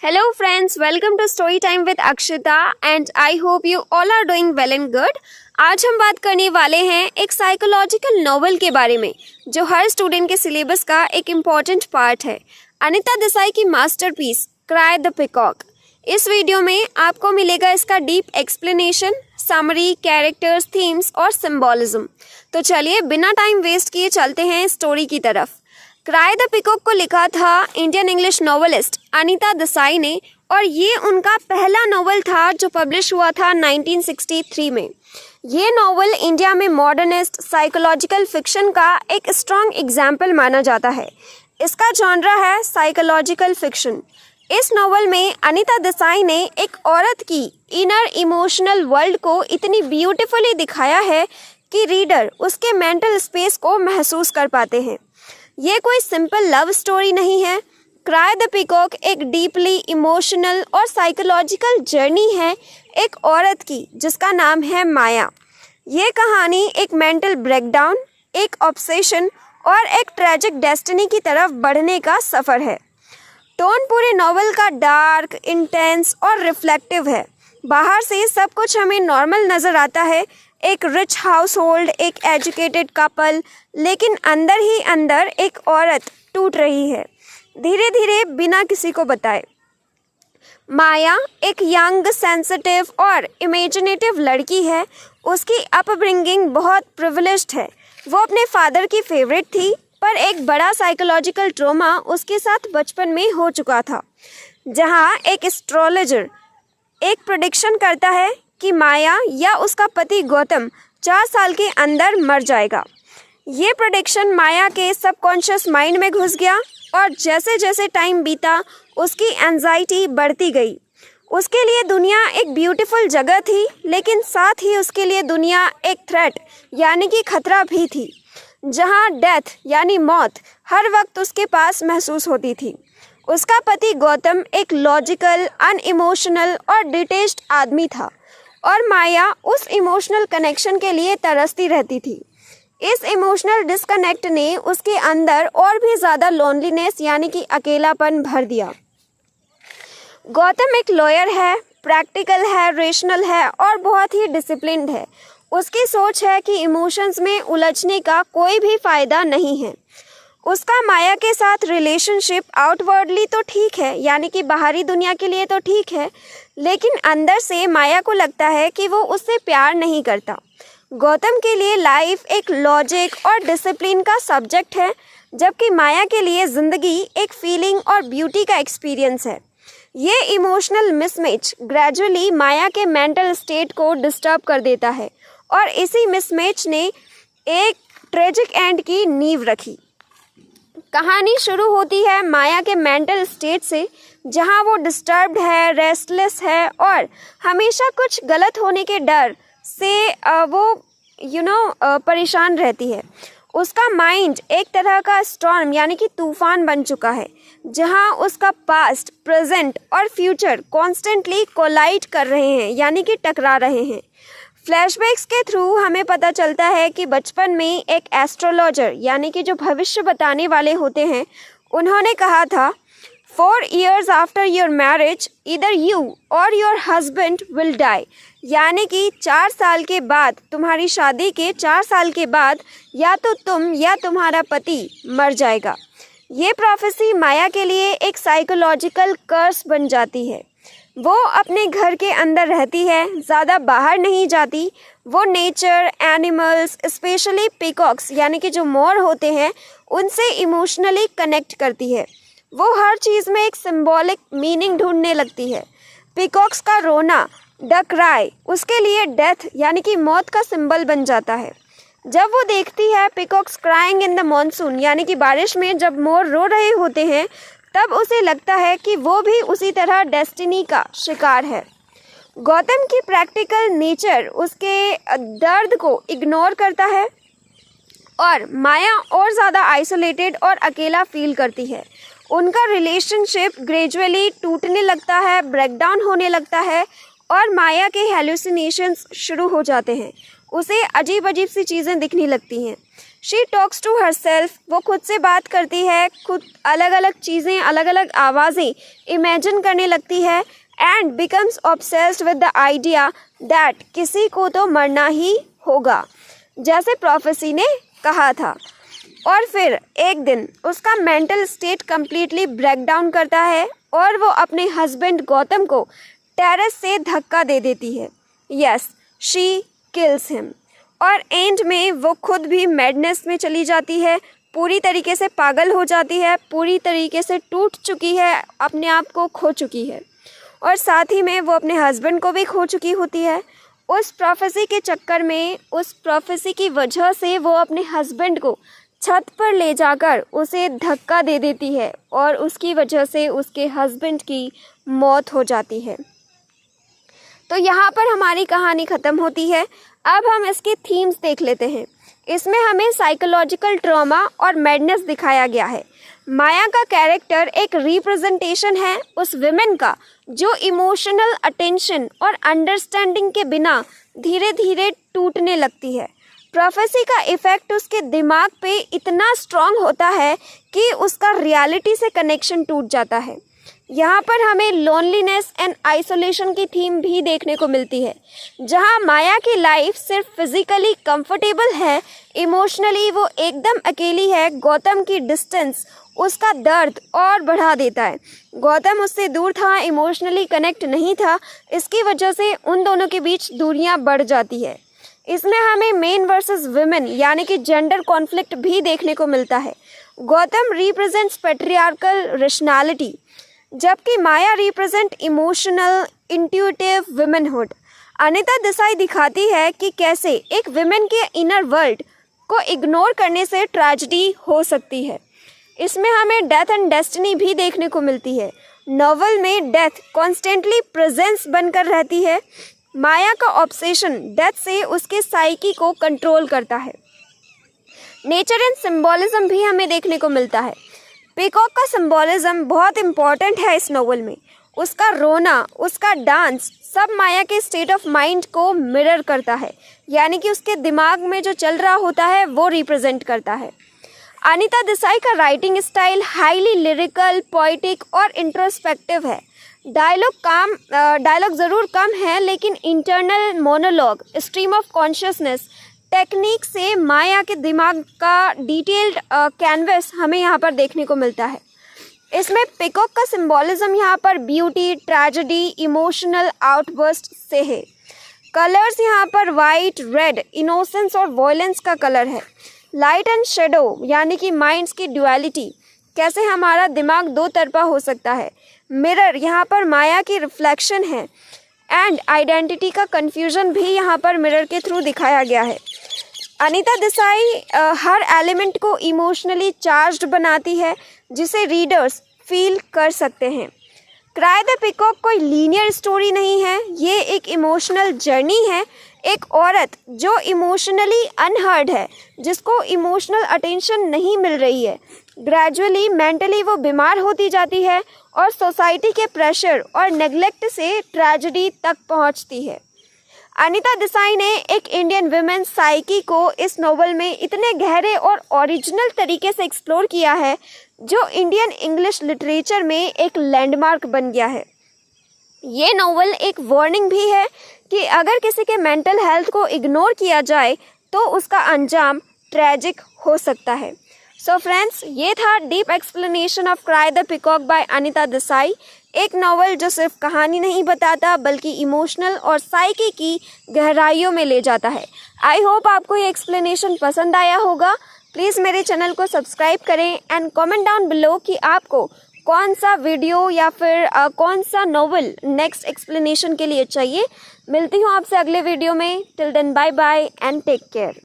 Hello friends, welcome to Story Time with Akshita and I hope you all are doing well and good. आज हम बात करने वाले हैं एक साइकोलॉजिकल नॉवल के बारे में जो हर स्टूडेंट के सिलेबस का एक इम्पॉर्टेंट पार्ट है। अनीता देसाई की मास्टरपीस क्राई द पीकॉक। इस वीडियो में आपको मिलेगा इसका deep explanation, summary, characters, themes और सिंबॉलिज्म। तो चलिए बिना टाइम वेस्ट किए चलते हैं स्टोरी की तरफ। क्राई द पीकॉक को लिखा था Indian English novelist Anita Desai ने और ये उनका पहला नॉवल था जो पब्लिश हुआ था 1963 में। ये नॉवल इंडिया में मॉडर्निस्ट साइकोलॉजिकल फिक्शन का एक स्ट्रॉन्ग एग्जाम्पल माना जाता है। इसका जॉनरा है साइकोलॉजिकल फिक्शन। इस नॉवल में अनीता देसाई ने एक औरत की इनर इमोशनल वर्ल्ड को इतनी ब्यूटीफुली दिखाया है कि रीडर उसके मेंटल स्पेस को महसूस कर पाते हैं। ये कोई सिंपल लव स्टोरी नहीं है। क्राई द पीकॉक एक डीपली इमोशनल और साइकोलॉजिकल जर्नी है एक औरत की जिसका नाम है माया। ये कहानी एक मेंटल ब्रेकडाउन, एक ऑब्सेशन और एक ट्रेजिक डेस्टिनी की तरफ बढ़ने का सफ़र है। टोन पूरे नॉवल का डार्क, इंटेंस और रिफ्लेक्टिव है। बाहर से सब कुछ हमें नॉर्मल नज़र आता है, एक रिच हाउस होल्ड, एक एजुकेटेड कपल, लेकिन अंदर ही अंदर एक औरत टूट रही है धीरे धीरे बिना किसी को बताए। माया एक यंग, सेंसिटिव और इमेजिनेटिव लड़की है। उसकी अपब्रिंगिंग बहुत प्रिविलेज्ड है। वो अपने फादर की फेवरेट थी, पर एक बड़ा साइकोलॉजिकल ट्रॉमा उसके साथ बचपन में हो चुका था, जहाँ एक एस्ट्रोलॉजर एक प्रेडिक्शन करता है कि माया या उसका पति गौतम 4 साल के अंदर मर जाएगा। ये प्रेडिक्शन माया के सबकॉन्शियस माइंड में घुस गया और जैसे जैसे टाइम बीता उसकी एंजाइटी बढ़ती गई। उसके लिए दुनिया एक ब्यूटीफुल जगह थी, लेकिन साथ ही उसके लिए दुनिया एक थ्रेट यानी कि खतरा भी थी, जहाँ डेथ यानी मौत हर वक्त उसके पास महसूस होती थी। उसका पति गौतम एक लॉजिकल, अनइमोशनल और डिटेच्ड आदमी था और माया उस इमोशनल कनेक्शन के लिए तरसती रहती थी। इस इमोशनल डिस्कनेक्ट ने उसके अंदर और भी ज़्यादा लोनलीनेस यानी कि अकेलापन भर दिया। गौतम एक लॉयर है, प्रैक्टिकल है, रेशनल है और बहुत ही डिसिप्लिन्ड है। उसकी सोच है कि इमोशंस में उलझने का कोई भी फ़ायदा नहीं है। उसका माया के साथ रिलेशनशिप आउटवर्डली तो ठीक है, यानी कि बाहरी दुनिया के लिए तो ठीक है, लेकिन अंदर से माया को लगता है कि वो उससे प्यार नहीं करता। गौतम के लिए लाइफ एक लॉजिक और डिसिप्लिन का सब्जेक्ट है, जबकि माया के लिए ज़िंदगी एक फीलिंग और ब्यूटी का एक्सपीरियंस है। ये इमोशनल मिसमैच ग्रेजुअली माया के मेंटल स्टेट को डिस्टर्ब कर देता है और इसी मिसमैच ने एक ट्रेजिक एंड की नींव रखी। कहानी शुरू होती है माया के मेंटल स्टेट से, जहां वो डिस्टर्ब्ड है, रेस्टलेस है और हमेशा कुछ गलत होने के डर से वो परेशान रहती है। उसका माइंड एक तरह का स्टॉर्म यानी कि तूफान बन चुका है, जहां उसका पास्ट, प्रेजेंट और फ्यूचर कॉन्स्टेंटली कोलाइड कर रहे हैं यानी कि टकरा रहे हैं। फ्लैशबैक्स के थ्रू हमें पता चलता है कि बचपन में एक एस्ट्रोलॉजर यानी कि जो भविष्य बताने वाले होते हैं, उन्होंने कहा था 4 years after your marriage either you or your husband will die, यानी कि 4 साल के बाद, तुम्हारी शादी के 4 साल के बाद या तो तुम या तुम्हारा पति मर जाएगा। ये प्रोफेसी माया के लिए एक साइकोलॉजिकल कर्स बन जाती है। वो अपने घर के अंदर रहती है, ज़्यादा बाहर नहीं जाती। वो नेचर, एनिमल्स, स्पेशली पीकॉक्स यानी कि जो मोर होते हैं, उनसे इमोशनली कनेक्ट करती है। वो हर चीज़ में एक सिंबॉलिक मीनिंग ढूंढने लगती है। पीकॉक्स का रोना, द क्राई, उसके लिए डेथ यानी कि मौत का सिंबल बन जाता है। जब वो देखती है peacocks crying in the monsoon यानी कि बारिश में जब मोर रो रहे होते हैं, तब उसे लगता है कि वो भी उसी तरह डेस्टिनी का शिकार है। गौतम की प्रैक्टिकल नेचर उसके दर्द को इग्नोर करता है और माया और ज़्यादा आइसोलेटेड और अकेला फील करती है। उनका रिलेशनशिप ग्रेजुअली टूटने लगता है, ब्रेकडाउन होने लगता है और माया के हेलुसिनेशंस शुरू हो जाते हैं। उसे अजीब अजीब सी चीज़ें दिखने लगती हैं। She talks to herself, वो खुद से बात करती है, खुद अलग अलग चीज़ें, अलग अलग आवाज़ें इमेजिन करने लगती है and becomes obsessed with the idea that किसी को तो मरना ही होगा, जैसे प्रोफेसी ने कहा था। और फिर एक दिन उसका mental state completely break down करता है और वो अपने हस्बैंड गौतम को टेरेस से धक्का दे देती है। Yes, she kills him. और एंड में वो खुद भी मैडनेस में चली जाती है, पूरी तरीके से पागल हो जाती है, पूरी तरीके से टूट चुकी है, अपने आप को खो चुकी है और साथ ही में वो अपने हस्बैंड को भी खो चुकी होती है। उस प्रोफेसी के चक्कर में, उस प्रोफेसी की वजह से वो अपने हस्बैंड को छत पर ले जाकर उसे धक्का दे देती है और उसकी वजह से उसके हस्बैंड की मौत हो जाती है। तो यहाँ पर हमारी कहानी ख़त्म होती है। अब हम इसके थीम्स देख लेते हैं। इसमें हमें साइकोलॉजिकल ट्रॉमा और मैडनेस दिखाया गया है। माया का कैरेक्टर एक रिप्रेजेंटेशन है उस विमेन का जो इमोशनल अटेंशन और अंडरस्टैंडिंग के बिना धीरे धीरे टूटने लगती है। प्रोफेसी का इफ़ेक्ट उसके दिमाग पे इतना स्ट्रॉन्ग होता है कि उसका रियलिटी से कनेक्शन टूट जाता है। यहाँ पर हमें लोनलीनेस एंड आइसोलेशन की थीम भी देखने को मिलती है, जहाँ माया की लाइफ सिर्फ फिजिकली कंफर्टेबल है, इमोशनली वो एकदम अकेली है। गौतम की डिस्टेंस उसका दर्द और बढ़ा देता है। गौतम उससे दूर था, इमोशनली कनेक्ट नहीं था, इसकी वजह से उन दोनों के बीच दूरियाँ बढ़ जाती है। इसमें हमें मेन वर्सेस विमेन यानी कि जेंडर कॉन्फ्लिक्ट भी देखने को मिलता है। गौतम रिप्रेजेंट्स पैट्रियार्कल रेशनैलिटी, जबकि Maya represent emotional intuitive womanhood. Anita Desai दिखाती है कि कैसे एक विमेन के इनर वर्ल्ड को इग्नोर करने से ट्रेजेडी हो सकती है। इसमें हमें डेथ एंड डेस्टिनी भी देखने को मिलती है। नॉवल में डेथ कॉन्स्टेंटली प्रेजेंस बनकर रहती है। माया का ऑब्सेशन डेथ से उसके साइकी को कंट्रोल करता है। नेचर एंड सिंबॉलिज्म भी हमें देखने को मिलता है। पीकॉक का सिंबॉलिज्म बहुत इम्पॉर्टेंट है इस नॉवल में। उसका रोना, उसका डांस सब माया के स्टेट ऑफ माइंड को मिरर करता है, यानी कि उसके दिमाग में जो चल रहा होता है वो रिप्रेजेंट करता है। अनिता देसाई का writing style highly lyrical, poetic और इंट्रोस्पेक्टिव है। डायलॉग ज़रूर कम है, लेकिन internal monologue, stream of consciousness technique से माया के दिमाग का डिटेल्ड कैनवस हमें यहाँ पर देखने को मिलता है। इसमें पिकॉक का सिंबॉलिज्म यहाँ पर ब्यूटी, ट्रेजेडी, इमोशनल आउटबर्स्ट से है। कलर्स यहाँ पर वाइट, रेड, इनोसेंस और वॉयलेंस का कलर है। लाइट एंड शेडो यानी कि माइंड्स की ड्युअलिटी, कैसे हमारा दिमाग दो तरफा हो सकता है। मिरर यहाँ पर माया की रिफ्लेक्शन है एंड आइडेंटिटी का कन्फ्यूजन भी यहाँ पर मिरर के थ्रू दिखाया गया है। अनिता देसाई हर एलिमेंट को इमोशनली चार्ज्ड बनाती है जिसे रीडर्स फील कर सकते हैं। क्राई द पीकॉक कोई लीनियर स्टोरी नहीं है, ये एक इमोशनल जर्नी है। एक औरत जो इमोशनली अनहर्ड है, जिसको इमोशनल अटेंशन नहीं मिल रही है, ग्रेजुअली मेंटली वो बीमार होती जाती है और सोसाइटी के प्रेशर और नेग्लेक्ट से ट्रेजेडी तक पहुंचती है। अनिता देसाई ने एक इंडियन वुमेन साइकी को इस नॉवल में इतने गहरे और ओरिजिनल तरीके से एक्सप्लोर किया है जो इंडियन इंग्लिश लिटरेचर में एक लैंडमार्क बन गया है। ये नॉवल एक वार्निंग भी है कि अगर किसी के मेंटल हेल्थ को इग्नोर किया जाए तो उसका अंजाम ट्रैजिक हो सकता है। सो फ्रेंड्स, ये था deep explanation of cry the peacock by Anita Desai. एक नॉवल जो सिर्फ कहानी नहीं बताता बल्कि इमोशनल और साइकी की गहराइयों में ले जाता है। आई होप आपको ये एक्सप्लेनेशन पसंद आया होगा। प्लीज़ मेरे चैनल को सब्सक्राइब करें एंड कमेंट डाउन बिलो कि आपको कौन सा वीडियो या फिर कौन सा नॉवल नेक्स्ट एक्सप्लेनेशन के लिए चाहिए। मिलती हूँ आपसे अगले वीडियो में। Till then bye bye and take care.